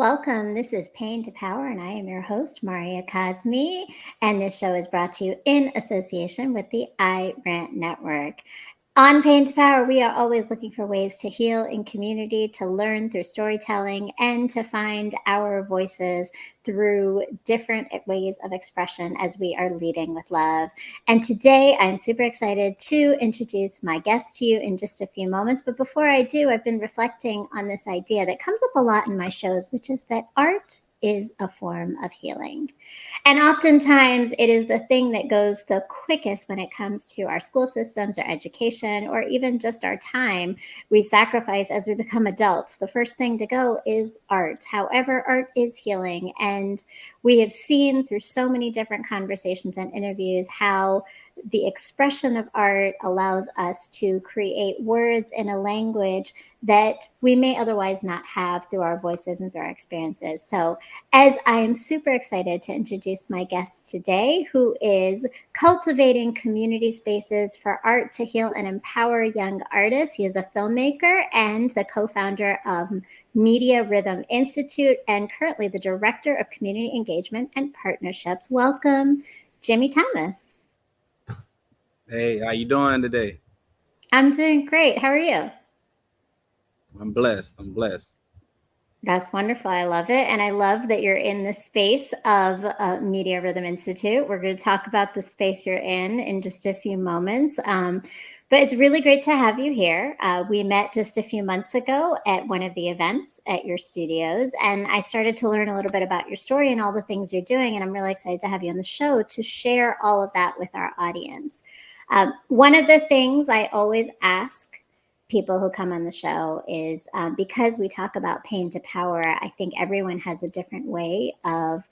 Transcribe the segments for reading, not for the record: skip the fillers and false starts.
Welcome. This is Pain to Power, and I am your host, Maria Cosme. And this show is brought to you in association with the iRant Network. On Pain to Power, we are always looking for ways to heal in community, to learn through storytelling, and to find our voices through different ways of expression as we are leading with love. And today, I'm super excited to introduce my guest to you in just a few moments. But before I do, I've been reflecting on this idea that comes up a lot in my shows, which is that art is a form of healing. And oftentimes it is the thing that goes the quickest when it comes to our school systems or education or even just our time we sacrifice as we become adults. The first thing to go is art. However, art is healing. And we have seen through so many different conversations and interviews how the expression of art allows us to create words in a language that we may otherwise not have through our voices and through our experiences. So as I am super excited to introduce my guest today, who is cultivating community spaces for art to heal and empower young artists. He is a filmmaker and the co-founder of Media Rhythm Institute and currently the director of community engagement and partnerships. Welcome, Jimmie Thomas. Hey, how you doing today? I'm doing great. How are you? I'm blessed. That's wonderful. I love it. And I love that you're in the space of Media Rhythm Institute. We're going to talk about the space you're in just a few moments. But it's really great to have you here. We met just a few months ago at one of the events at your studios, and I started to learn a little bit about your story and all the things you're doing. And I'm really excited to have you on the show to share all of that with our audience. One of the things I always ask people who come on the show is because we talk about pain to power, I think everyone has a different way of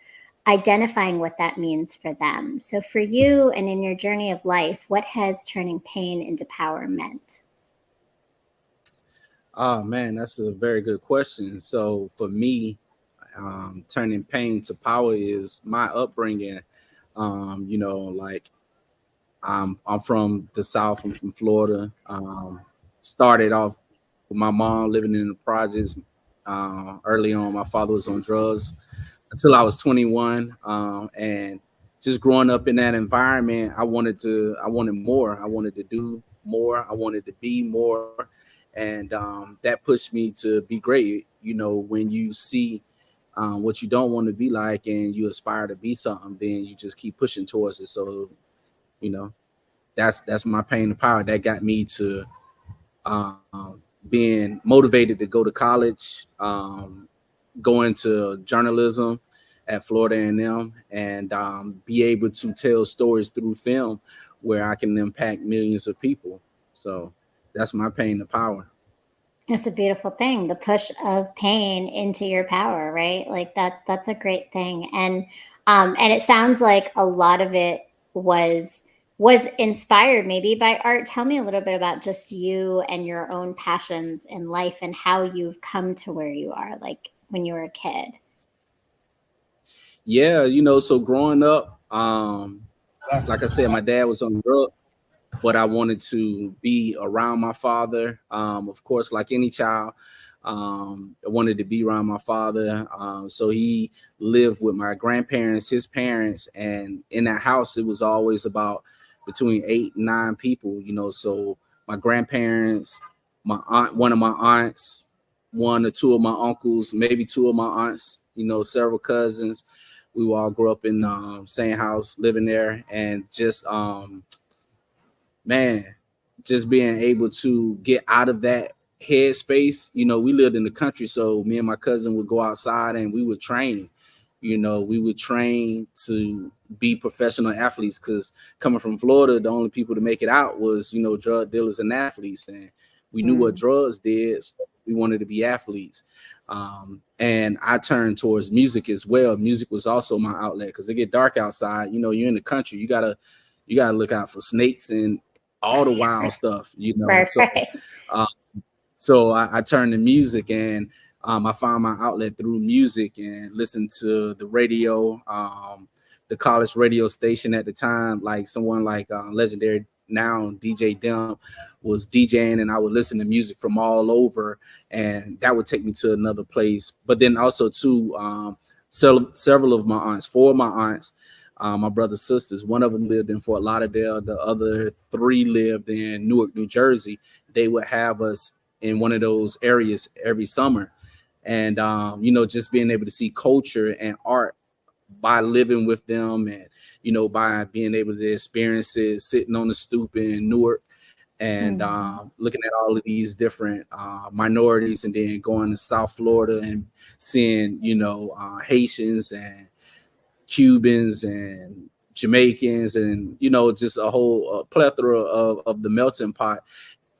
identifying what that means for them. So for you and in your journey of life, what has turning pain into power meant? Oh man, that's a very good question. So for me, turning pain to power is my upbringing. Like I'm from the South. I'm from Florida. Started off with my mom living in the projects. Early on, my father was on drugs until I was 21, and just growing up in that environment, I wanted more. I wanted to do more. I wanted to be more, and that pushed me to be great. You know, when you see what you don't want to be like, and you aspire to be something, then you just keep pushing towards it. So, you know, that's my pain and power that got me to being motivated to go to college, go into journalism at Florida A&M, and be able to tell stories through film where I can impact millions of people. So that's my pain to power. It's a beautiful thing, the push of pain into your power, right? Like that's a great thing. And it sounds like a lot of it was inspired maybe by art. Tell me a little bit about just you and your own passions in life and how you've come to where you are, like when you were a kid. Yeah, so growing up, like I said, my dad was on drugs, but I wanted to be around my father. Of course, like any child, I wanted to be around my father. So he lived with my grandparents, his parents, and in that house, it was always about between 8 and 9 people, so my grandparents, my aunt, one of my aunts, one or two of my uncles, maybe two of my aunts, several cousins. We all grew up in same house, living there, and just man, just being able to get out of that headspace. We lived in the country, so me and my cousin would go outside and we would train. We would train to be professional athletes, because coming from Florida, the only people to make it out was, drug dealers and athletes. And we knew what drugs did, so we wanted to be athletes. And I turned towards music as well. Music was also my outlet, because it get dark outside. You're in the country. You gotta look out for snakes and all the wild stuff, Right, So, I turned to music, and I found my outlet through music and listened to the radio, the college radio station at the time, like someone like legendary now DJ Dem was DJing, and I would listen to music from all over, and that would take me to another place. But then also too, several of my aunts, four of my aunts, my brother's sisters, one of them lived in Fort Lauderdale, the other three lived in Newark, New Jersey. They would have us in one of those areas every summer. And just being able to see culture and art by living with them, and by being able to experience it sitting on the stoop in Newark, and looking at all of these different minorities, and then going to South Florida and seeing Haitians and Cubans and Jamaicans, and just a whole plethora of the melting pot,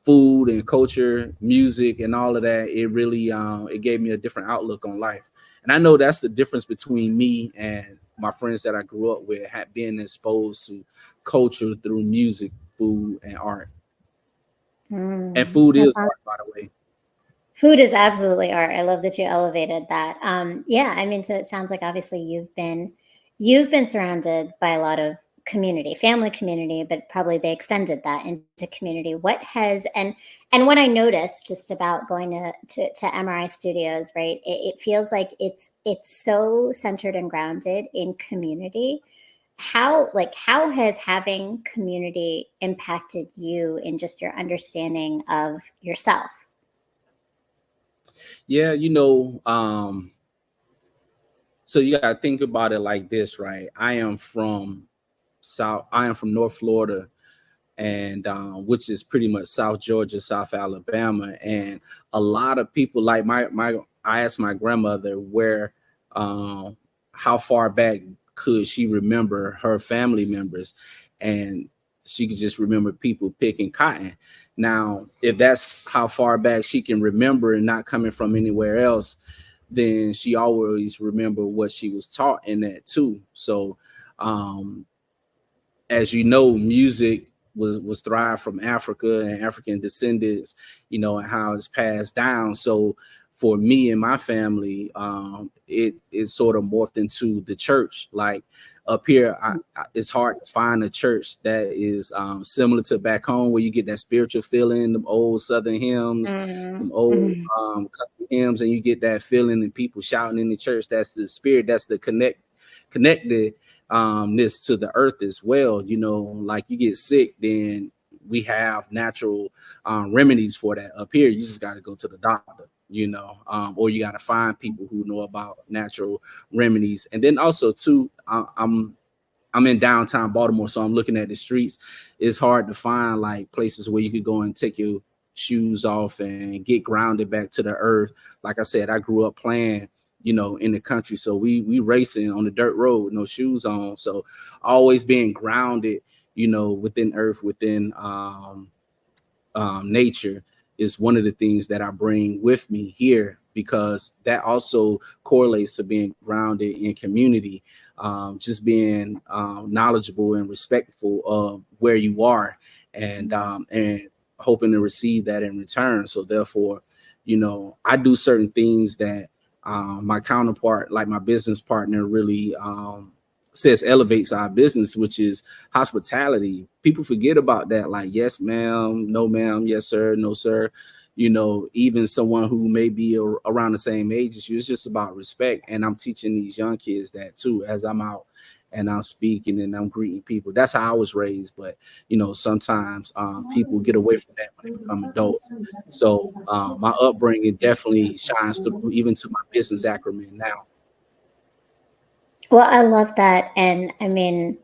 food and culture, music, and all of that. It really it gave me a different outlook on life. And I know that's the difference between me and my friends that I grew up with, being exposed to culture through music, food, and art. And food That's is art, by the way. Food is absolutely art. I love that you elevated that. Yeah, I mean, so it sounds like obviously you've been surrounded by a lot of community, family community, but probably they extended that into community. What has and what I noticed just about going to MRI studios, right? It feels like it's so centered and grounded in community. How has having community impacted you in just your understanding of yourself? Yeah, so you gotta think about it like this, right? I am from North Florida, and which is pretty much South Georgia, South Alabama, and a lot of people, like my I asked my grandmother where, um, how far back could she remember her family members, and she could just remember people picking cotton. Now, if that's how far back she can remember and not coming from anywhere else, then she always remember what she was taught in that too. So, um, as you know, music was derived from Africa and African descendants, and how it's passed down. So for me and my family, it sort of morphed into the church. Like up here, it's hard to find a church that is similar to back home, where you get that spiritual feeling, them old Southern hymns, them old Mm-hmm. country hymns, and you get that feeling and people shouting in the church. That's the spirit. That's the connected this to the earth as well. Like you get sick, then we have natural remedies for that. Up here, you just got to go to the doctor, or you got to find people who know about natural remedies. And then also too, I'm in downtown Baltimore, so I'm looking at the streets. It's hard to find like places where you could go and take your shoes off and get grounded back to the earth. Like I said, I grew up playing, in the country, so we racing on the dirt road with no shoes on. So always being grounded, within earth, within nature, is one of the things that I bring with me here, because that also correlates to being grounded in community, just being knowledgeable and respectful of where you are, and hoping to receive that in return. So therefore, I do certain things that my counterpart, like my business partner, really says elevates our business, which is hospitality. People forget about that. Like, yes, ma'am, no, ma'am, yes, sir, no, sir. Even someone who may be around the same age as you, it's just about respect. And I'm teaching these young kids that too, as I'm out and I'm speaking and I'm greeting people. That's how I was raised. But, sometimes people get away from that when they become adults. So my upbringing definitely shines through even to my business acumen now. Well, I love that. And I mean,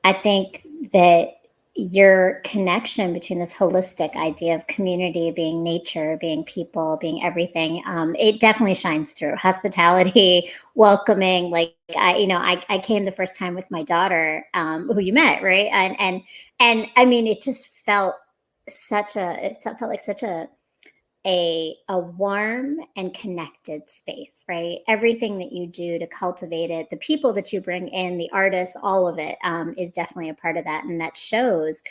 I think that your connection between this holistic idea of community being nature, being people, being everything, it definitely shines through. Hospitality, welcoming. Like I came the first time with my daughter, who you met, right? And I mean, it just felt like such a warm and connected space, right? Everything that you do to cultivate it, the people that you bring in, the artists, all of it is definitely a part of that, and that shows.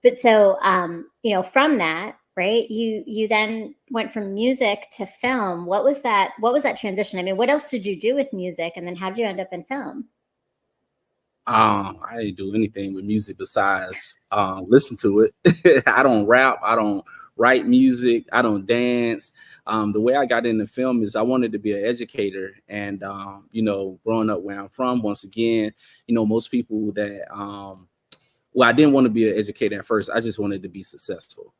But so, from that, right? You then went from music to film. What was that? What was that transition? I mean, what else did you do with music, and then how did you end up in film? I didn't do anything with music besides listen to it. I don't rap. I don't write music. I don't dance. The way I got into film is I wanted to be an educator, and growing up where I'm from, once again, most people that well, I didn't want to be an educator at first. I just wanted to be successful,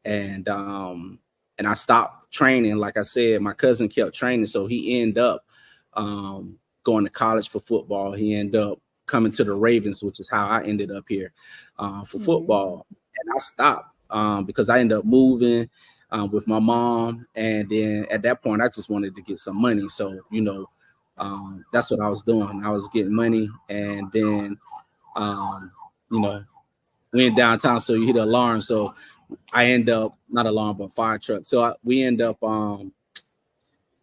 and I stopped training. Like I said, my cousin kept training, so he ended up going to college for football. He ended up coming to the Ravens, which is how I ended up here for Mm. football. And I stopped because I ended up moving with my mom, and then at that point, I just wanted to get some money. So that's what I was doing. I was getting money, and then um, you know went downtown. So you hit the alarm. So I end up not alarm, but fire truck. So we end up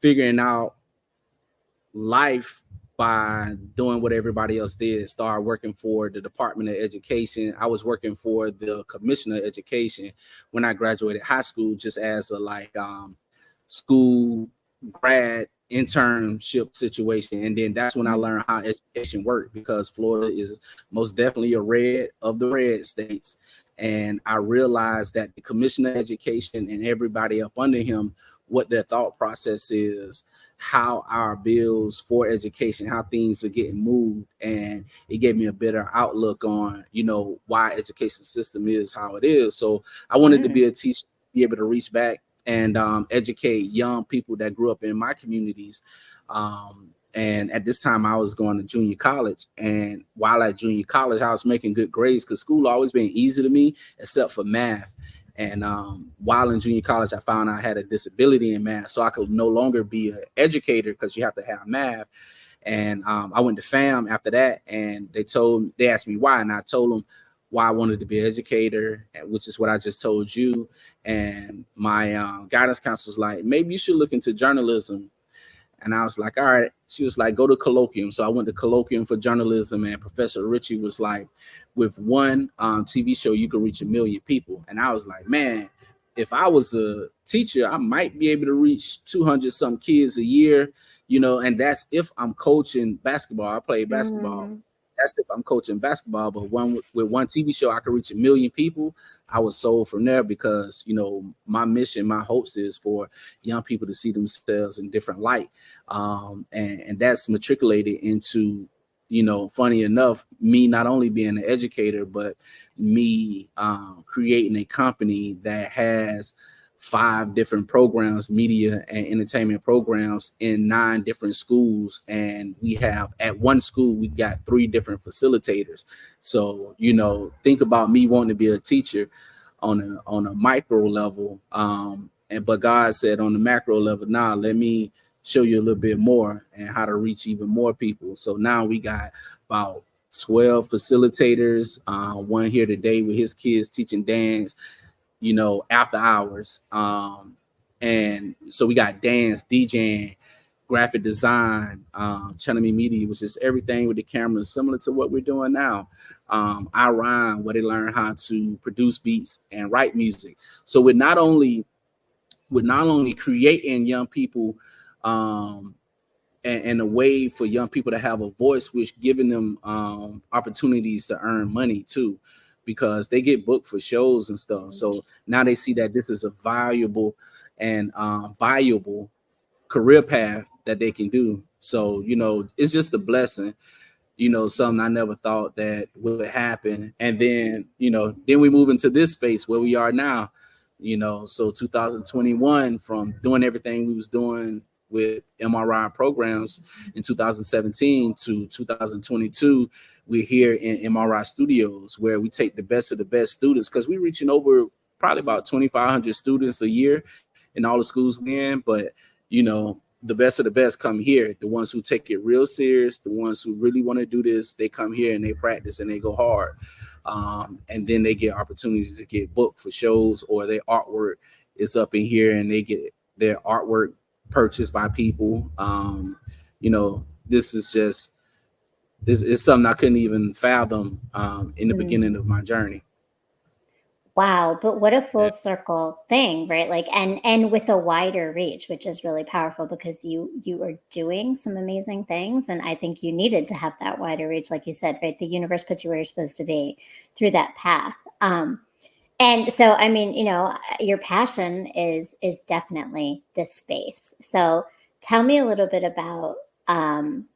figuring out life by doing what everybody else did. Started working for the Department of Education. I was working for the Commissioner of Education when I graduated high school, just as a school grad internship situation. And then that's when I learned how education worked, because Florida is most definitely a red of the red states. And I realized that the Commissioner of Education and everybody up under him, what their thought process is, how our bills for education, how things are getting moved. And it gave me a better outlook on, why education system is how it is. So I wanted to Mm. be a teacher, be able to reach back and educate young people that grew up in my communities. And at this time, I was going to junior college. And while at junior college, I was making good grades because school always been easy to me, except for math. And while in junior college, I found I had a disability in math, so I could no longer be an educator because you have to have math. And I went to FAM after that, and they asked me why, and I told them why I wanted to be an educator, which is what I just told you. And my guidance counselor was like, maybe you should look into journalism. And I was like, all right. She was like, go to colloquium. So I went to colloquium for journalism, and Professor Ritchie was like, with one TV show, you can reach 1 million people. And I was like, man, if I was a teacher, I might be able to reach 200 some kids a year, and that's if I'm coaching basketball. I play basketball. Mm. That's if I'm coaching basketball. But with one TV show, I could reach 1 million people. I was sold from there because, my mission, my hopes is for young people to see themselves in different light. And that's matriculated into, funny enough, me not only being an educator, but me creating a company that has 5 different programs, media and entertainment programs in 9 different schools. And we have at one school, we got 3 different facilitators. So, think about me wanting to be a teacher on a micro level. But God said on the macro level, nah, let me show you a little bit more and how to reach even more people. So now we got about 12 facilitators, one here today with his kids teaching dance, after hours. And so we got dance, DJing, graphic design, channel media, which is everything with the cameras, similar to what we're doing now. I rhyme, where they learn how to produce beats and write music. So we're not only creating young people um, and a way for young people to have a voice, which giving them opportunities to earn money too, because they get booked for shows and stuff. So now they see that this is a valuable and viable career path that they can do. So it's just a blessing, something I never thought that would happen. And then we move into this space where we are now, so 2021, from doing everything we was doing with MRI programs in 2017 to 2022, we're here in MRI studios, where we take the best of the best students, because we're reaching over probably about 2,500 students a year in all the schools we in. But the best of the best come here. The ones who take it real serious, the ones who really want to do this, they come here and they practice and they go hard. And then they get opportunities to get booked for shows, or their artwork is up in here and they get their artwork purchased by people. This is just this is something I couldn't even fathom in the beginning of my journey. Wow, but what a full And circle thing, right? Like, and with a wider reach, which is really powerful because you are doing some amazing things, and I think you needed to have that wider reach, like you said, right? The universe put you where you're supposed to be through that path. And so, I mean, your passion is definitely this space. So, tell me a little bit about um,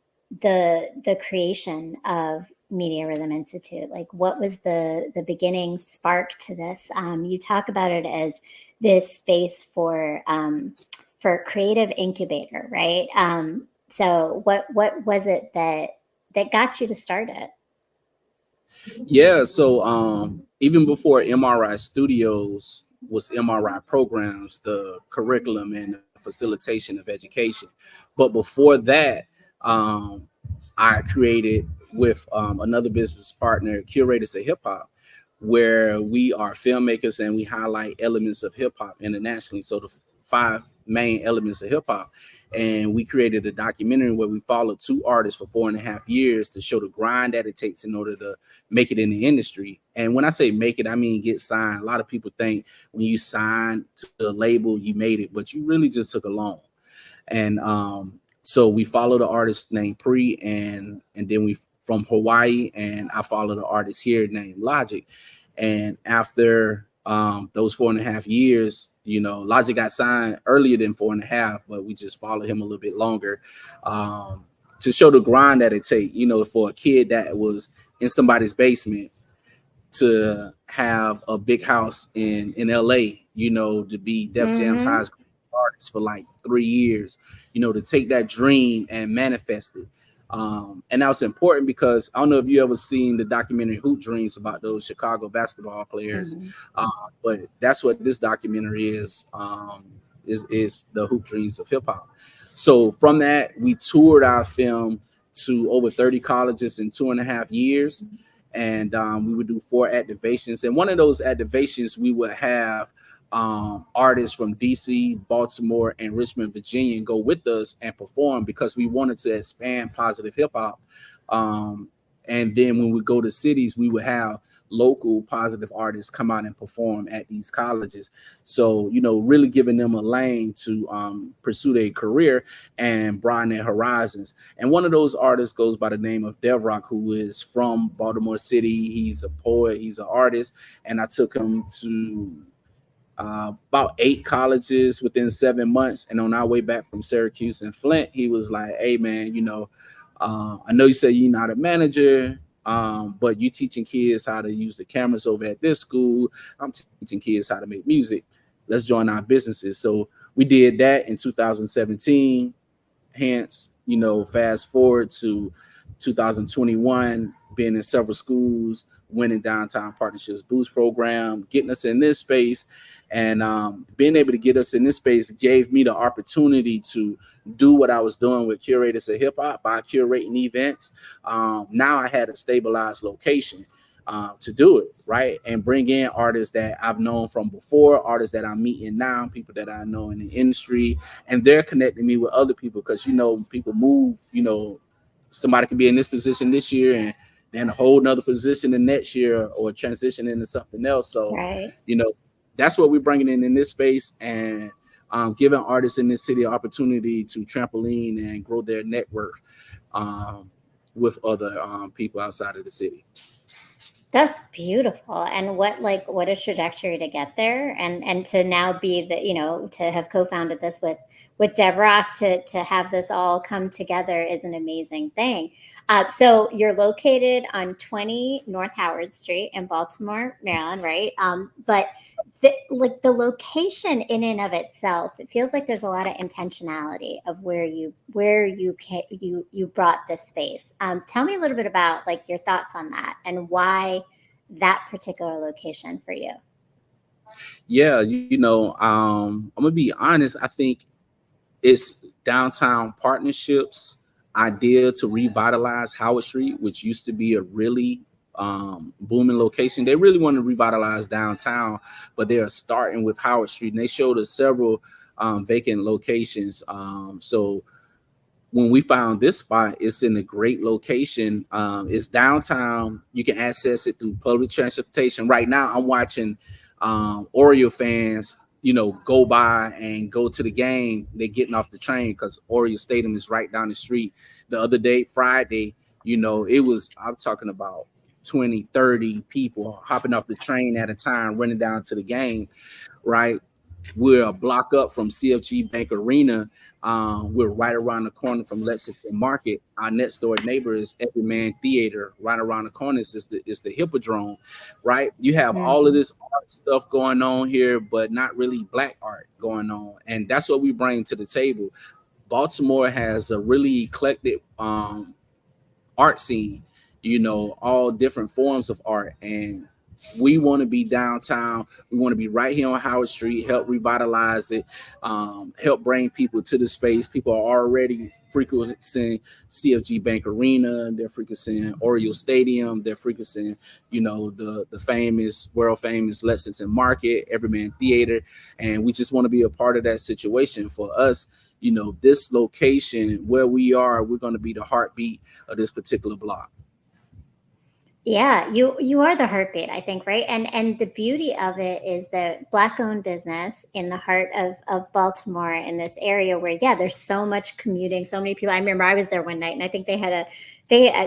the creation of Media Rhythm Institute. Like, what was the beginning spark to this? You talk about it as this space for creative incubator, right? So, what was it that got you to start it? yeah, so even before MRI Studios was MRI Programs, the curriculum and the facilitation of education. But before that, um, I created with another business partner, Curators of Hip Hop, where we are filmmakers and we highlight elements of hip hop internationally. So the five main elements of hip hop. And we created a documentary where we followed two artists for 4.5 years to show the grind that it takes in order to make it in the industry. And when I say make it, I mean get signed. A lot of people think when you sign to a label, you made it, but you really just took a loan. And so we followed the artist named Pre, and then we from Hawaii, and I followed the artist here named Logic. And after those 4.5 years, Logic got signed earlier than 4.5, but we just followed him a little bit longer to show the grind that it take, for a kid that was in somebody's basement to have a big house in LA, to be Def Jam's Mm-hmm. highest artist for like 3 years, to take that dream and manifest it. And that was important because I don't know if you ever seen the documentary Hoop Dreams about those Chicago basketball players, Mm-hmm. but that's what this documentary is the Hoop Dreams of hip hop. So from that, we toured our film to over 30 colleges in 2.5 years, and we would do 4 activations. And one of those activations, we would have artists from DC, Baltimore, and Richmond, Virginia go with us and perform because we wanted to expand positive hip hop. Um, and then when we go to cities, we would have local positive artists come out and perform at these colleges. So, really giving them a lane to pursue their career and broaden their horizons. And one of those artists goes by the name of Dev Rock, who is from Baltimore City. He's a poet, he's an artist, and I took him to about 8 colleges within 7 months. And on our way back from Syracuse and Flint, he was like, "Hey, man, I know you say you're not a manager, but you teaching kids how to use the cameras over at this school. I'm teaching kids how to make music. Let's join our businesses." So we did that in 2017. Hence, fast forward to 2021, being in several schools, winning Downtown Partnerships Boost Program, getting us in this space. And being able to get us in this space gave me the opportunity to do what I was doing with Curators of Hip Hop by curating events. Now I had a stabilized location to do it, right? And bring in artists that I've known from before, artists that I'm meeting now, people that I know in the industry, and they're connecting me with other people because people move. Somebody can be in this position this year and then a whole nother position the next year or transition into something else. So, Right. you know, that's what we're bringing in this space, and giving artists in this city opportunity to trampoline and grow their network um, with other people outside of the city. That's beautiful. And what a trajectory to get there, and to now be to have co-founded this with Dev Rock, to have this all come together is an amazing thing. So you're located on 20 North Howard Street in Baltimore, Maryland, right? But the location in and of itself, it feels like there's a lot of intentionality of where you brought this space. Tell me a little bit about like your thoughts on that and why that particular location for you. Yeah, I'm gonna be honest. I think it's downtown partnerships idea to revitalize Howard Street, which used to be a really booming location. They really want to revitalize downtown, but they are starting with Howard Street, and they showed us several vacant locations. So when we found this spot, it's in a great location. It's downtown. You can access it through public transportation. Right now, I'm watching Oriole fans, go by and go to the game. They're getting off the train because Oriole Stadium is right down the street. The other day, Friday, I'm talking about 20, 30 people hopping off the train at a time, running down to the game, right? We're a block up from CFG Bank Arena. We're right around the corner from Lexington Market. Our next door neighbor is Everyman Theater. Right around the corner is the Hippodrome, right? You have all of Mhm. this art stuff going on here, but not really black art going on, and that's what we bring to the table. Baltimore has a really eclectic art scene, all different forms of art. And we want to be downtown. We want to be right here on Howard Street, help revitalize it, help bring people to the space. People are already frequenting CFG Bank Arena, they're frequenting Oriole Stadium, they're frequenting, the famous, world famous Lexington Market, Everyman Theater. And we just want to be a part of that situation. For us, this location where we are, we're going to be the heartbeat of this particular block. Yeah, you are the heartbeat, I think, right? And the beauty of it is that black owned business in the heart of Baltimore, in this area where, yeah, there's so much commuting, so many people. I remember I was there one night and I think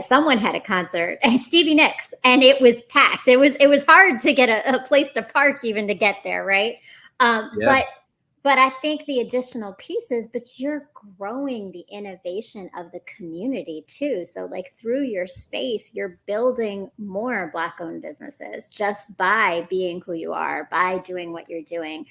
someone had a concert and Stevie Nicks, and it was packed. It was hard to get a place to park even to get there, right? Um, Yeah. but but I think the additional pieces, but you're growing the innovation of the community too. So, like, through your space, you're building more Black owned businesses just by being who you are, by doing what you're doing.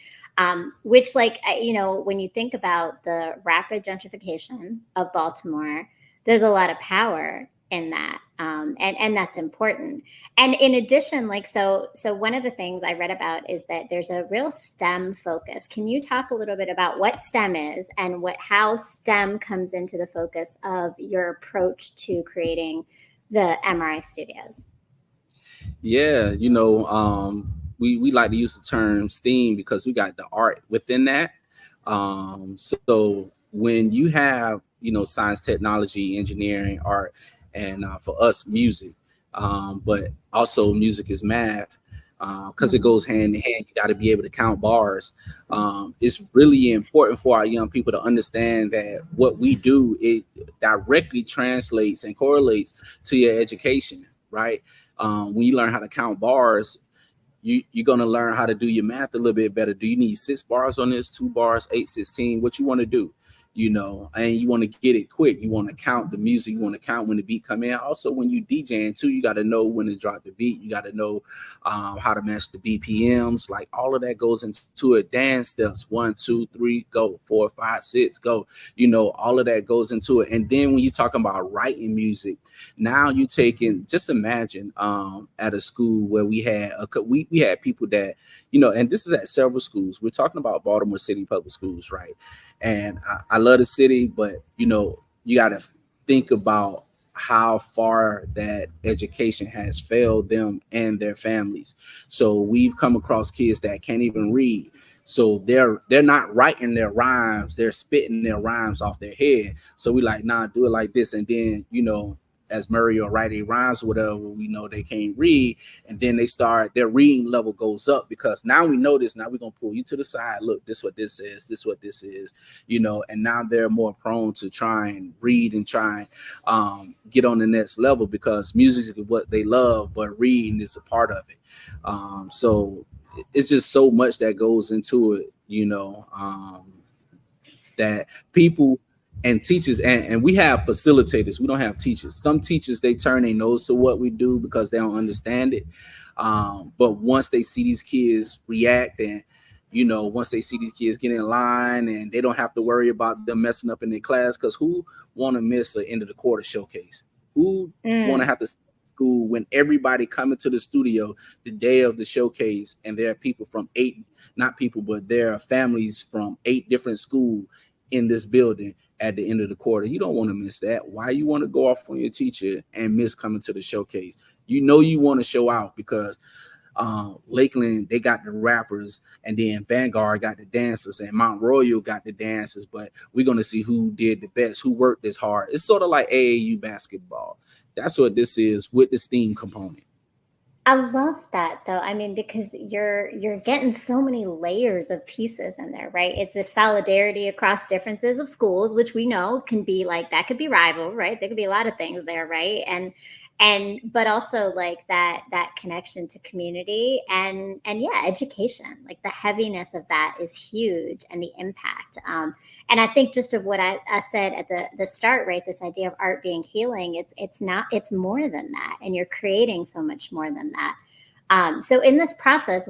Which, like, when you think about the rapid gentrification of Baltimore, there's a lot of power in that. And that's important. And in addition, like, so one of the things I read about is that there's a real STEM focus. Can you talk a little bit about what STEM is and how STEM comes into the focus of your approach to creating the MRI studios? Yeah, we like to use the term STEAM because we got the art within that. So when you have, science, technology, engineering, art, and for us, music, but also music is math, because it Mhm. goes hand in hand. You got to be able to count bars. It's really important for our young people to understand that what we do, it directly translates and correlates to your education, right? When you learn how to count bars, you're going to learn how to do your math a little bit better. Do you need 6 bars on this, 2 bars, 8, 16? What you want to do, and you want to get it quick. You want to count the music. You want to count when the beat come in. Also, when you DJing too, you got to know when to drop the beat. You got to know how to match the BPMs. Like, all of that goes into it. Dance steps, 1, 2, 3, go, 4, 5, 6, go. All of that goes into it. And then when you're talking about writing music, now you taking, just imagine, at a school where we had people that, and this is at several schools. We're talking about Baltimore City Public Schools, right? And I love the city, but you got to think about how far that education has failed them and their families. So we've come across kids that can't even read. So they're not writing their rhymes, they're spitting their rhymes off their head. So we like, nah, do it like this. And then, as Murray or writing rhymes or whatever, we know they can't read. And then their reading level goes up because now we know this. Now we're going to pull you to the side. Look, this what this is. This what this is, and now they're more prone to try and read and try and get on the next level because music is what they love, but reading is a part of it. So it's just so much that goes into it, that people and teachers, and we have facilitators. We don't have teachers. Some teachers, they turn their nose to what we do because they don't understand it. But once they see these kids react, and once they see these kids get in line, and they don't have to worry about them messing up in their class, because who want to miss an end of the quarter showcase? Who want to Mm. have to school when everybody coming to the studio the day of the showcase, and there are people from not people, but there are families from 8 different schools in this building at the end of the quarter. You don't want to miss that. Why you want to go off on your teacher and miss coming to the showcase? You want to show out because Lakeland, they got the rappers, and then Vanguard got the dancers, and Mount Royal got the dancers. But we're going to see who did the best, who worked this hard. It's sort of like AAU basketball. That's what this is with the STEAM component. I love that though. I mean, because you're getting so many layers of pieces in there, right? It's the solidarity across differences of schools, which we know can be like that could be rival, right? There could be a lot of things there, right? And but also like that connection to community and yeah, education. Like the heaviness of that is huge and the impact. And I think just of what I said at the start, right? This idea of art being healing, it's not, it's more than that, and you're creating so much more than that. So in this process,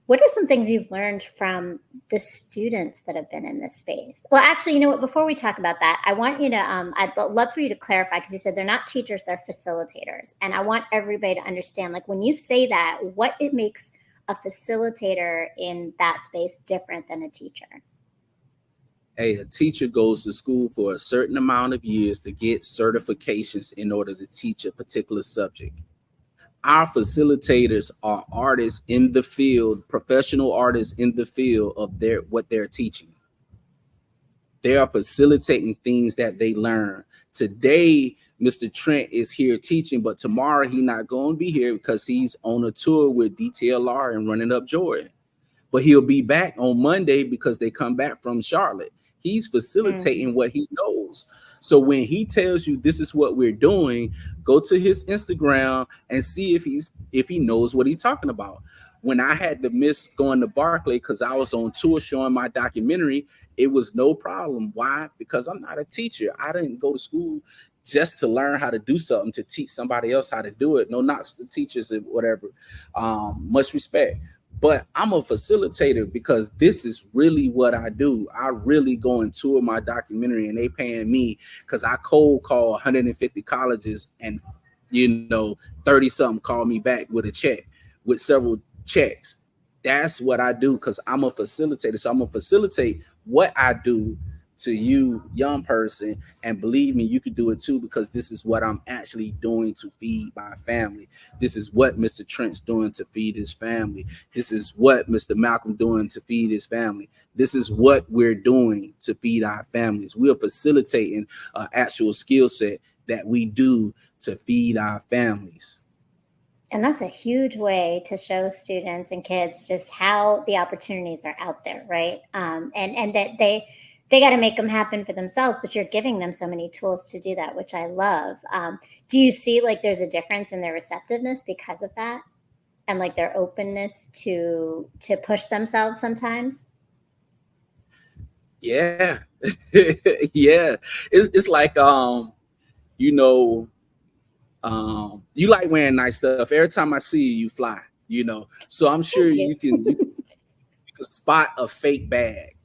what are some things you've learned from the students that have been in this space? Well, actually, you know what? Before we talk about that, I want you to, I'd love for you to clarify, because you said they're not teachers, they're facilitators. And I want everybody to understand, like when you say that, what it makes a facilitator in that space different than a teacher. Hey, a teacher goes to school for a certain amount of years to get certifications in order to teach a particular subject. Our facilitators are artists in the field, professional artists in the field of what they're teaching. They are facilitating things that they learn. Today, Mr. Trent is here teaching, but tomorrow he's not going to be here because he's on a tour with DTLR and Running Up Jordan. But he'll be back on Monday because they come back from Charlotte. He's facilitating what he knows. So when he tells you this is what we're doing, go to his Instagram and see if he knows what he's talking about. When I had to miss going to Barclay because I was on tour showing my documentary, it was no problem. Why? Because I'm not a teacher. I didn't go to school just to learn how to do something, to teach somebody else how to do it. No knocks to teachers and whatever. Much respect. But I'm a facilitator because this is really what I do. I really go and tour my documentary, and they paying me because I cold call 150 colleges, and 30 something call me back with a check, with several checks. That's what I do because I'm a facilitator. So I'm gonna facilitate what I do to you, young person, and believe me, you could do it too, because this is what I'm actually doing to feed my family. This is what Mr. Trent's doing to feed his family. This is what Mr. Malcolm doing to feed his family. This is what we're doing to feed our families. We are facilitating an actual skill set that we do to feed our families. And that's a huge way to show students and kids just how the opportunities are out there, right? And that they got to make them happen for themselves, but you're giving them so many tools to do that, which I love. Do you see like there's a difference in their receptiveness because of that, and like their openness to push themselves sometimes? Yeah. Yeah. It's like you know you like wearing nice stuff. Every time I see you fly, so I'm sure you can spot a fake bag.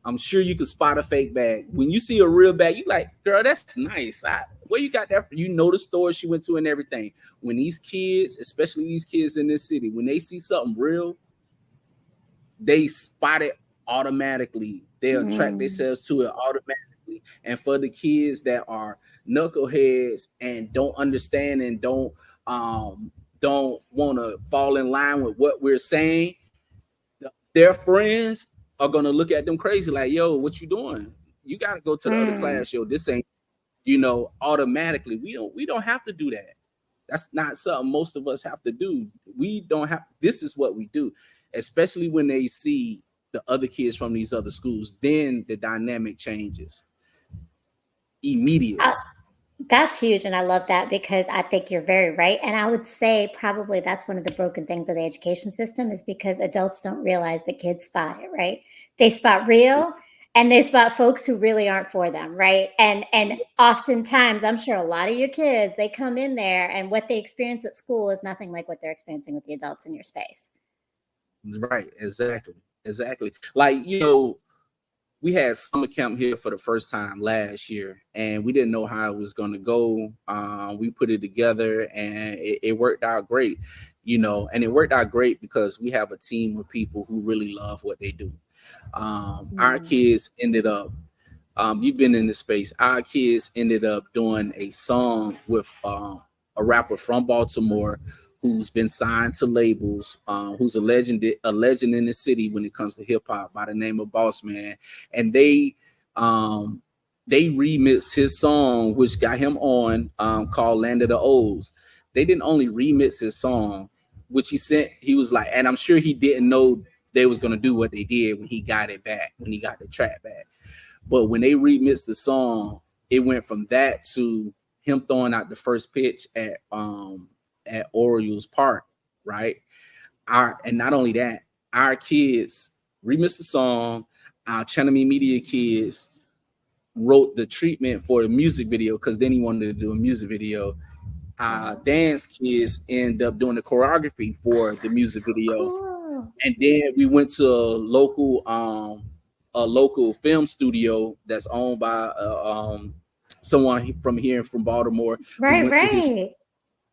I'm sure you can spot a fake bag. When you see a real bag, you like, girl, that's nice. Where you got that? The store she went to and everything. When these kids, especially these kids in this city, when they see something real, they spot it automatically. They attract themselves to it automatically. And for the kids that are knuckleheads and don't understand and don't want to fall in line with what we're saying, their friends are gonna look at them crazy, like, yo, what you doing? You gotta go to the other class, yo. This ain't, automatically. We don't have to do that. That's not something most of us have to do. We don't have, this is what we do, especially when they see the other kids from these other schools, then the dynamic changes immediately. That's huge. And I love that, because I think you're very right. And I would say probably that's one of the broken things of the education system, is because adults don't realize that kids spot it, right? They spot real, and they spot folks who really aren't for them, right? And oftentimes, I'm sure a lot of your kids, they come in there and what they experience at school is nothing like what they're experiencing with the adults in your space. Right, exactly. Like, we had summer camp here for the first time last year, and we didn't know how it was going to go. We put it together, and it worked out great, and it worked out great because we have a team of people who really love what they do. Our kids ended up, you've been in this space, our kids ended up doing a song with a rapper from Baltimore who's been signed to labels, who's a legend in the city when it comes to hip hop, by the name of Boss Man. And they remixed his song, which got him on, called Land of the O's. they didn't only remix his song, which he sent. He was like, and I'm sure he didn't know they was gonna do what they did when he got it back, when he got the track back. But when they remixed the song, it went from that to him throwing out the first pitch at Orioles Park, right? And not only that, our kids remixed the song. Our Channel Me Media kids wrote the treatment for a music video because then he wanted to do a music video. Dance kids end up doing the choreography for the music video. Cool. And then we went to a local film studio that's owned by someone from here from Baltimore. We Right, went to his right.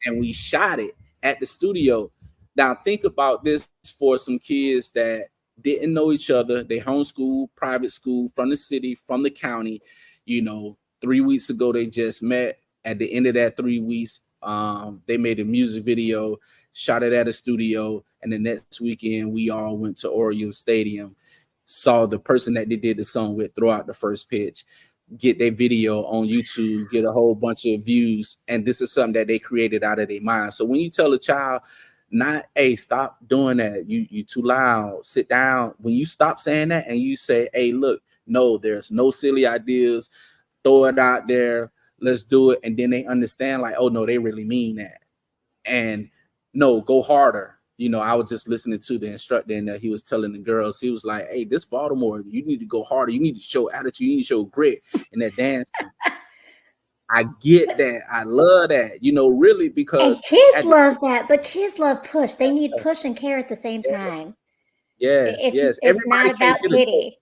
and we shot it at the studio. Now think about this for some kids that didn't know each other. They homeschool, private school from the city, from the county. 3 weeks ago they just met. At the end of that 3 weeks, they made a music video, shot it at a studio, and the next weekend we all went to Orioles Stadium, saw the person that they did the song with throw out the first pitch, get their video on YouTube, get a whole bunch of views, and this is something that they created out of their mind. So when you tell a child, not, hey, stop doing that, you too loud, sit down. When you stop saying that and you say, hey, look, no, there's no silly ideas, throw it out there, let's do it, and then they understand like, oh no, they really mean that, and no, go harder. I was just listening to the instructor, and he was telling the girls, he was like, hey, this Baltimore, you need to go harder. You need to show attitude. You need to show grit in that dance. I get that. I love that, really, because And kids love that, but kids love push. They need push and care at the same time. Yes. It's Everybody not can't about get a trophy. pity.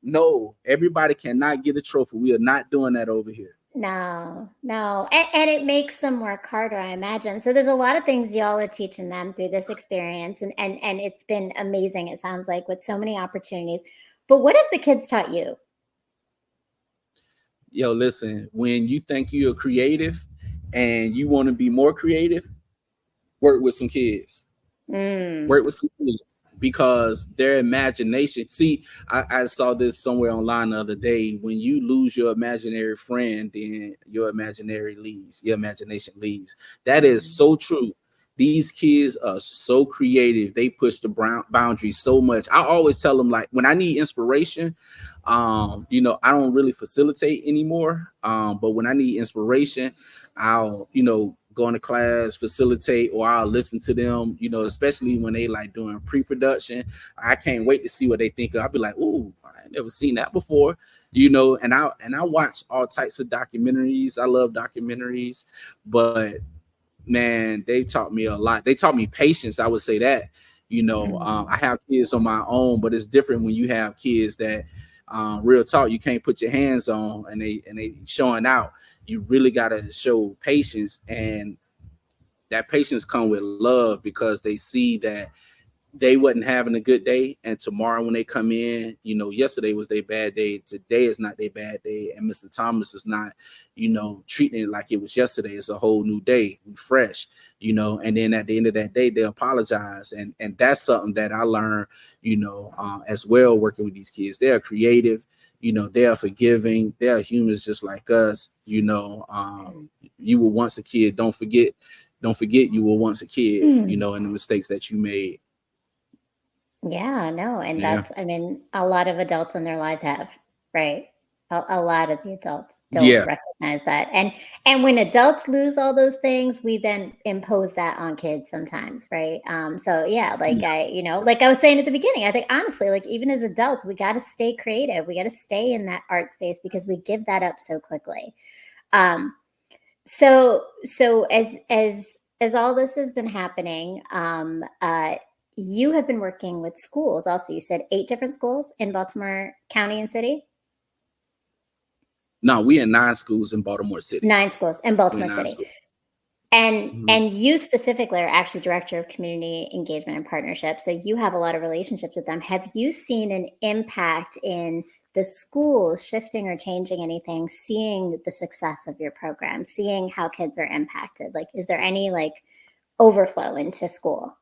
No, everybody cannot get a trophy. We are not doing that over here. No. And it makes them work harder, I imagine. So there's a lot of things y'all are teaching them through this experience. And it's been amazing, it sounds like, with so many opportunities. But what have the kids taught you? Yo, listen, when you think you're creative and you want to be more creative, work with some kids. Work with some kids, because their imagination. See, I saw this somewhere online the other day. When you lose your imaginary friend, then your imagination leaves. That is so true. These kids are so creative. They push the boundaries so much. I always tell them, like, when I need inspiration, I don't really facilitate anymore. But when I need inspiration, I'll, go into class, facilitate, or I'll listen to them, especially when they like doing pre-production. I can't wait to see what they think. I'll be like, ooh, I ain't never seen that before, and I watch all types of documentaries. I love documentaries, but man, they taught me a lot. They taught me patience. I would say that, I have kids on my own, but it's different when you have kids that, real talk, you can't put your hands on, and they showing out. You really got to show patience, and that patience come with love, because they see that they wasn't having a good day, and tomorrow when they come in, yesterday was their bad day, today is not their bad day, and Mr. Thomas is not, treating it like it was yesterday. It's a whole new day, fresh, and then at the end of that day, they apologize, and that's something that I learned, as well, working with these kids. They are creative, they are forgiving, they are humans just like us. You were once a kid. Don't forget you were once a kid, and the mistakes that you made. Yeah, no, and that's, I mean, a lot of adults in their lives have, right? A lot of the adults don't recognize that. And when adults lose all those things, we then impose that on kids sometimes, right? So yeah, like like I was saying at the beginning, I think honestly, like even as adults, we got to stay creative. We got to stay in that art space, because we give that up so quickly. So as all this has been happening, you have been working with schools also. You said 8 different schools in Baltimore County and City? No, we in 9 schools in Baltimore City. 9 schools in Baltimore City. Schools. And you specifically are actually director of community engagement and partnership. So you have a lot of relationships with them. Have you seen an impact in the schools shifting or changing anything, seeing the success of your program, seeing how kids are impacted? Like, is there any like overflow into school?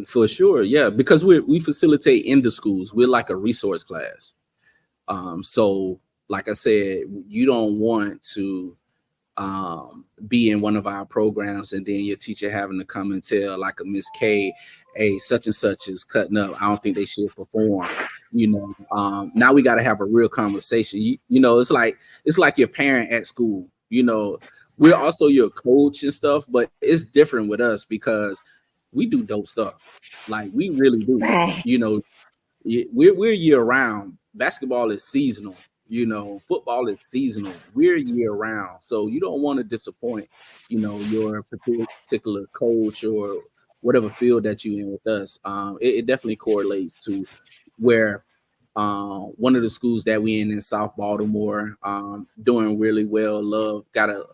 For sure, yeah, because we facilitate in the schools. We're like a resource class. So like I said, you don't want to be in one of our programs, and then your teacher having to come and tell like a Miss K, hey, such and such is cutting up. I don't think they should perform. Now we got to have a real conversation. It's like your parent at school. We're also your coach and stuff, but it's different with us because we do dope stuff. Like we really do. Right. We're year round. Basketball is seasonal. Football is seasonal. We're year round, so you don't want to disappoint, your particular coach or whatever field that you in with us. It definitely correlates to where one of the schools that we in South Baltimore, doing really well. Got a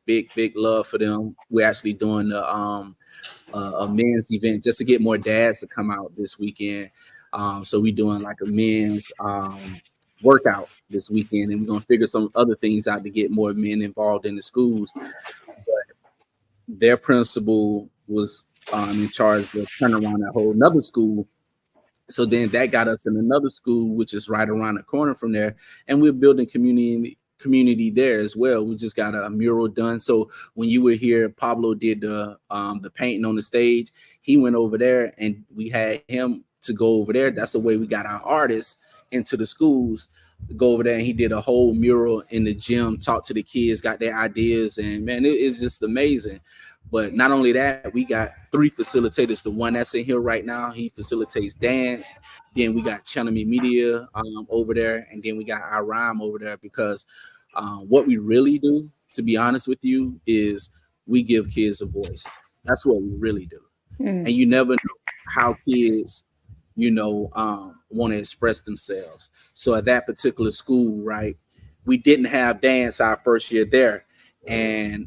big love for them. We're actually doing a men's event just to get more dads to come out this weekend. So we're doing like a men's workout this weekend, and we're gonna figure some other things out to get more men involved in the schools. But their principal was in charge of turning around that whole another school. So then that got us in another school, which is right around the corner from there, and we're building community there as well. We just got a mural done. So when you were here, Pablo did the painting on the stage. He went over there, and we had him to go over there. That's the way we got our artists into the schools. Go over there, and he did a whole mural in the gym, talked to the kids, got their ideas, and man, it's just amazing. But not only that, we got 3 facilitators. The one that's in here right now, he facilitates dance. Then we got Channel Me Media over there, and then we got our rhyme over there, because what we really do, to be honest with you, is we give kids a voice. That's what we really do. And you never know how kids, want to express themselves. So at that particular school, right, we didn't have dance our first year there. And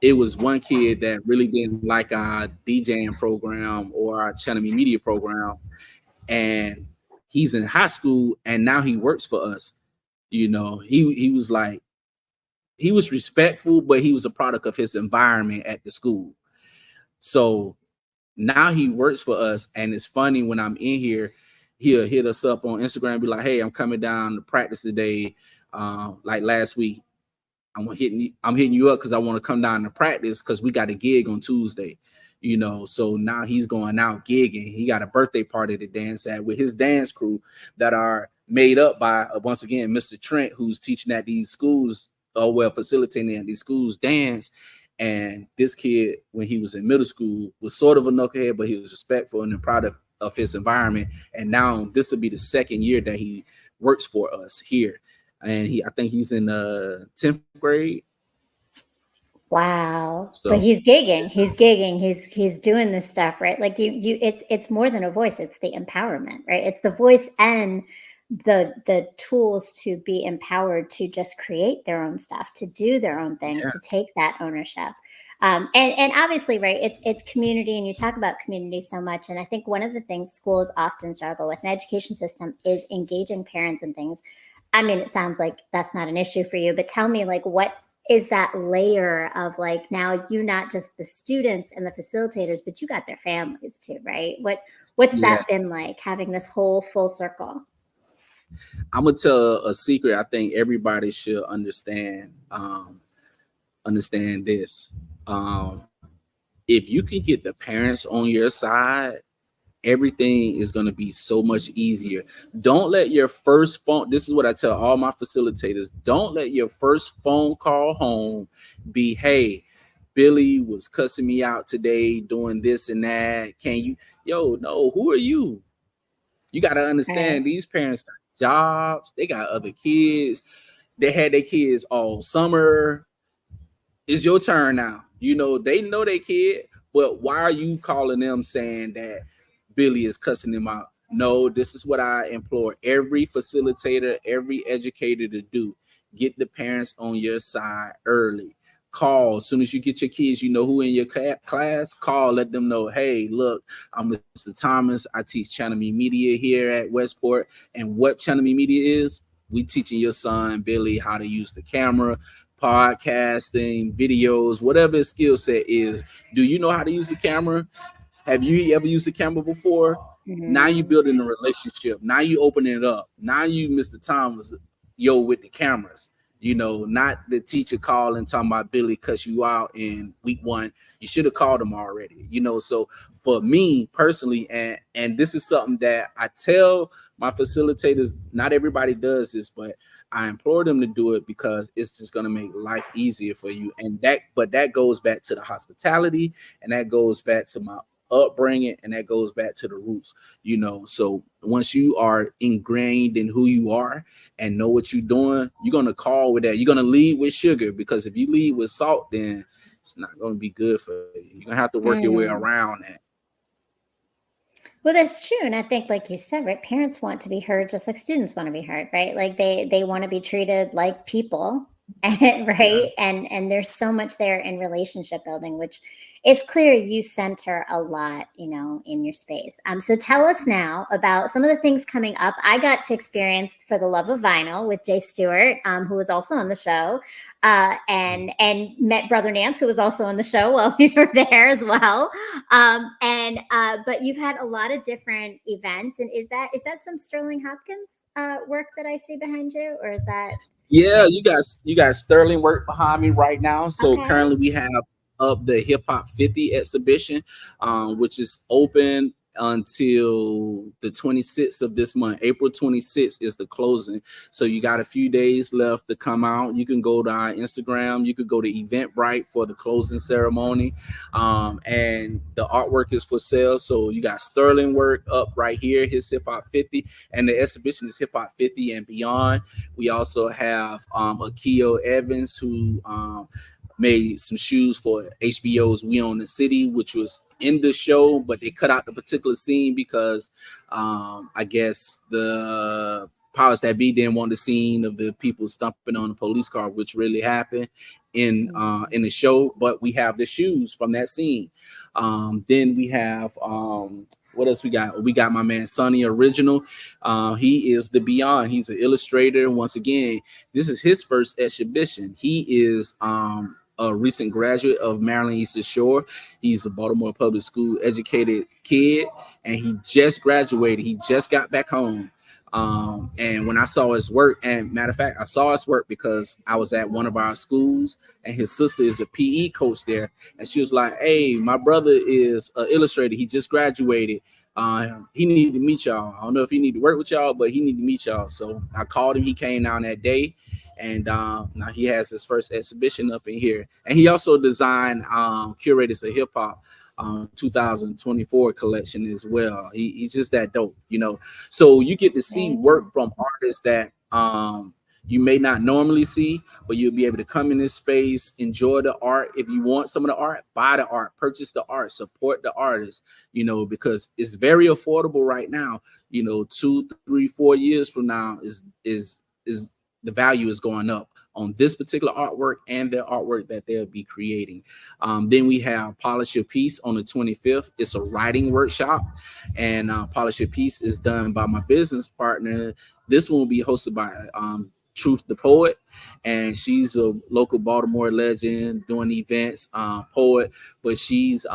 it was one kid that really didn't like our DJing program or our Channel Me Media program. And he's in high school, and now he works for us. He was like, he was respectful, but he was a product of his environment at the school. So now he works for us, and it's funny when I'm in here, he'll hit us up on Instagram and be like, hey, I'm coming down to practice today. Like last week, I'm hitting you up because I want to come down to practice because we got a gig on Tuesday. So now he's going out gigging. He got a birthday party to dance at with his dance crew that are made up by, once again, Mr. Trent, who's teaching at these schools, facilitating at these schools dance. And this kid, when he was in middle school, was sort of a knucklehead, but he was respectful and proud of his environment. And now this will be the second year that he works for us here. And I think he's in 10th grade. Wow. So, but he's gigging. He's doing this stuff, right? Like it's more than a voice. It's the empowerment, right? It's the voice and the tools to be empowered to just create their own stuff, to do their own things, to take that ownership. And obviously, right, it's community, and you talk about community so much. And I think one of the things schools often struggle with in the education system is engaging parents and things. I mean, it sounds like that's not an issue for you, but tell me, like, what is that layer of, like, now you not just the students and the facilitators, but you got their families too, right? What's that been like, having this whole full circle? I'm gonna tell a secret. I think everybody should understand this. If you can get the parents on your side, everything is going to be so much easier. Don't let your first phone, this is what I tell all my facilitators, don't let your first phone call home be, hey, Billy was cussing me out today doing this and that. Can you, no, who are you? You got to understand, these parents got jobs, they got other kids, they had their kids all summer. It's your turn now. They know their kid, but why are you calling them saying that Billy is cussing him out? No, this is what I implore every facilitator, every educator to do. Get the parents on your side early. Call as soon as you get your kids, who in your class, call, let them know, hey, look, I'm Mr. Thomas. I teach Channel Me Media here at Westport. And what Channel Me Media is, we teaching your son, Billy, how to use the camera, podcasting, videos, whatever his skill set is. Do you know how to use the camera? Have you ever used the camera before? Mm-hmm. Now you building a relationship. Now you opening it up. Now you, Mr. Thomas, with the cameras. Not the teacher calling talking about Billy cuss you out in week 1. You should have called him already. So for me personally, and this is something that I tell my facilitators, not everybody does this, but I implore them to do it because it's just going to make life easier for you. But that goes back to the hospitality, and that goes back to my upbringing, and that goes back to the roots. So once you are ingrained in who you are and know what you're doing, you're going to call with that. You're going to lead with sugar, because if you lead with salt, then it's not going to be good for you. You're going to have to work your way Mm. around that. Well, that's true. And I think, like you said, right, parents want to be heard just like students want to be heard, right? Like they want to be treated like people. And Yeah. right. And there's so much there in relationship building, which it's clear you center a lot, in your space. So tell us now about some of the things coming up. I got to experience For the Love of Vinyl with Jay Stewart, who was also on the show, and met Brother Nance, who was also on the show while we were there as well. But you've had a lot of different events, and is that some Sterling Hopkins work that I see behind you, or is that Yeah, you got Sterling work behind me right now. So okay? currently we have up the Hip Hop 50 exhibition, which is open until the 26th of this month. April 26th is the closing. So you got a few days left to come out. You can go to our Instagram. You could go to Eventbrite for the closing ceremony. And the artwork is for sale. So you got Sterling work up right here, his Hip Hop 50, and the exhibition is Hip Hop 50 and beyond. We also have Akio Evans, who made some shoes for HBO's We Own the City, which was in the show, but they cut out the particular scene because I guess the powers that be didn't want the scene of the people stumping on the police car, which really happened in the show. But we have the shoes from that scene. Then we have what else we got? We got my man Sonny Original. He is the Beyond. He's an illustrator. Once again, this is his first exhibition. He is a recent graduate of Maryland Eastern Shore. He's a Baltimore public school educated kid, and he just graduated. He just got back home. And when I saw his work, and matter of fact, I saw his work because I was at one of our schools, and his sister is a PE coach there, and she was like, "Hey, my brother is an illustrator. He just graduated. He need to meet y'all. I don't know if he need to work with y'all, but he need to meet y'all." So I called him. He came down that day, and now he has his first exhibition up in here. And he also designed Curators of Hip Hop 2024 collection as well. He's just that dope. So you get to see Yeah. work from artists that you may not normally see, but you'll be able to come in this space, enjoy the art. If you want some of the art, buy the art, purchase the art, support the artist, because it's very affordable right now. 2, 3, 4 years from now is the value is going up on this particular artwork and their artwork that they'll be creating. Then we have Polish Your Piece on the 25th. It's a writing workshop, and Polish Your Piece is done by my business partner. This one will be hosted by Truth the Poet, and she's a local Baltimore legend doing events, poet, but she's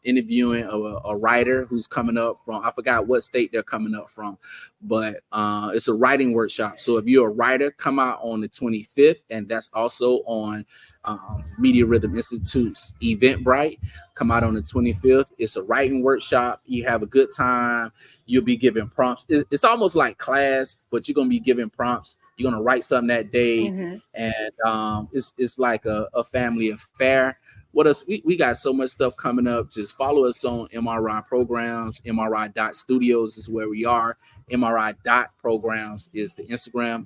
interviewing a writer who's coming up from, I forgot what state they're coming up from, but it's a writing workshop. So if you're a writer, come out on the 25th, and that's also on Media Rhythm Institute's Eventbrite. Come out on the 25th. It's a writing workshop. You have a good time. You'll be given prompts. It's almost like class, but you're gonna be given prompts. You're gonna write something that day, Mm-hmm. and it's like a family affair. What else? We got so much stuff coming up. Just follow us on MRI Programs. MRI.studios is where we are. MRI.programs is the Instagram.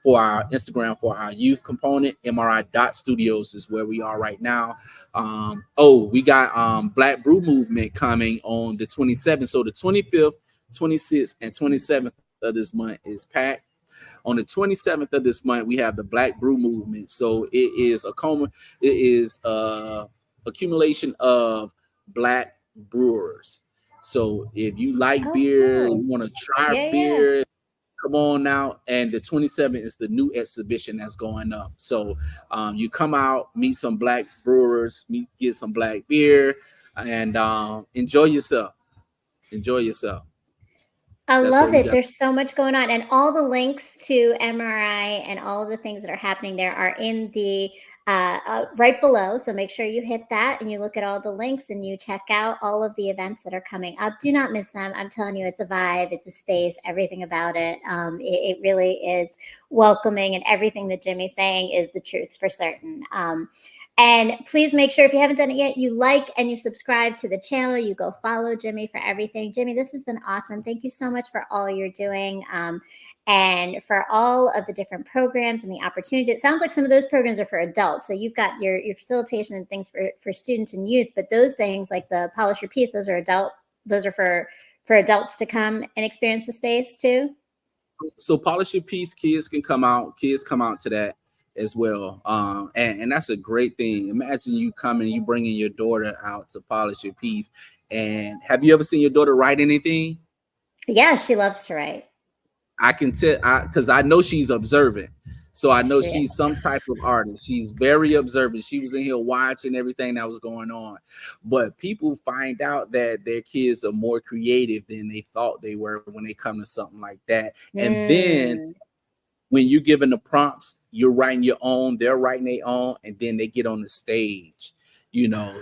For our youth component. MRI.studios is where we are right now. We got Black Brew Movement coming on the 27th. So the 25th, 26th, and 27th of this month is packed. On the 27th of this month, we have the Black Brew Movement. So it is accumulation of Black brewers. So if you like Oh, beer, you cool. want to try Yeah, yeah. beer, come on out. And the 27th is the new exhibition that's going up. So you come out, meet some Black brewers, get some Black beer, and enjoy yourself. Enjoy yourself. I That's what love we it. got. There's so much going on. And all the links to MRI and all of the things that are happening there are in the right below. So make sure you hit that and you look at all the links and you check out all of the events that are coming up. Do not miss them. I'm telling you, it's a vibe, it's a space, everything about it. It really is welcoming, and everything that Jimmie's saying is the truth for certain. And please make sure, if you haven't done it yet, you like and you subscribe to the channel. You go follow Jimmie for everything. Jimmie, this has been awesome. Thank you so much for all you're doing, and for all of the different programs and the opportunity. It sounds like some of those programs are for adults. So you've got your facilitation and things for students and youth, but those things like the Polish Your Piece, those are for adults to come and experience the space too. So Polish Your Piece, kids come out to that as well. And that's a great thing. Imagine you coming, you bringing your daughter out to Polish Your Piece. And have you ever seen your daughter write anything? Yeah, she loves to write. I can tell, because I know she's observant. So I know She she's some type of artist. She's very observant. She was in here watching everything that was going on. But people find out that their kids are more creative than they thought they were when they come to something like that. And then when you're given the prompts, you're writing your own, they're writing their own, and then they get on the stage,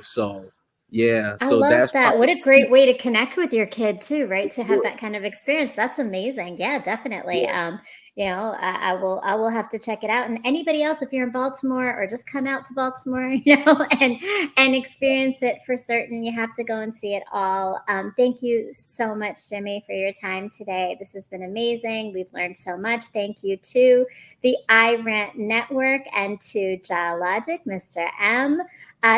So yeah, I so love that's that. What Polish a great Piece way to connect with your kid too, right? for To have sure. that kind of experience. That's amazing. Yeah, definitely. Yeah. I will have to check it out. And anybody else, if you're in Baltimore or just come out to Baltimore, and experience it for certain, you have to go and see it all. Thank you so much, Jimmie, for your time today. This has been amazing. We've learned so much. Thank you to the iRant Network and to Geologic, Mr. M.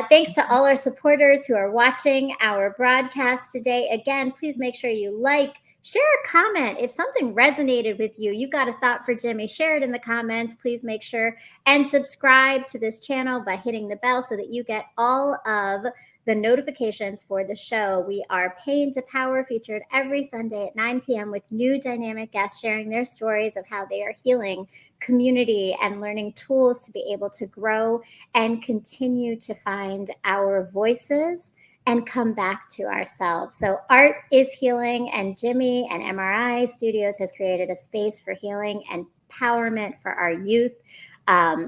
Thanks to all our supporters who are watching our broadcast today. Again, please make sure you like, share a comment. If something resonated with you, you got a thought for Jimmie, share it in the comments. Please make sure and subscribe to this channel by hitting the bell so that you get all of the notifications for the show. We are Pain to Power, featured every Sunday at 9 p.m. with new dynamic guests sharing their stories of how they are healing community and learning tools to be able to grow and continue to find our voices and come back to ourselves. So art is healing, and Jimmie and MRI Studios has created a space for healing and empowerment for our youth,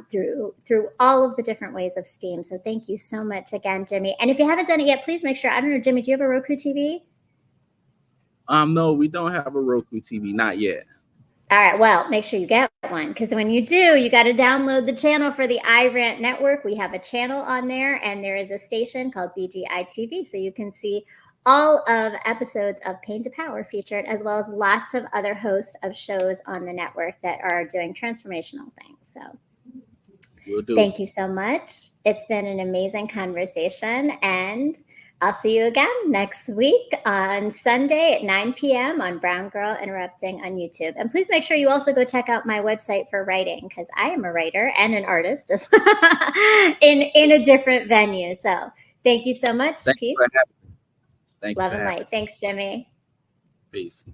through all of the different ways of STEAM. So thank you so much again, Jimmie. And if you haven't done it yet, please make sure, I don't know, Jimmie, do you have a Roku TV? No, we don't have a Roku TV, not yet. All right, well, make sure you get one, because when you do, you got to download the channel for the iRant Network. We have a channel on there, and there is a station called BGI TV, so you can see all of episodes of Pain to Power featured, as well as lots of other hosts of shows on the network that are doing transformational things. So We'll do. Thank you so much. It's been an amazing conversation, and I'll see you again next week on Sunday at 9 p.m. on Brown Girl Interrupting on YouTube. And please make sure you also go check out my website for writing, because I am a writer and an artist, just in a different venue. So thank you so much. Thank Peace. you for having me. Thank you Love for and having light. Thanks, Jimmie. me. Peace.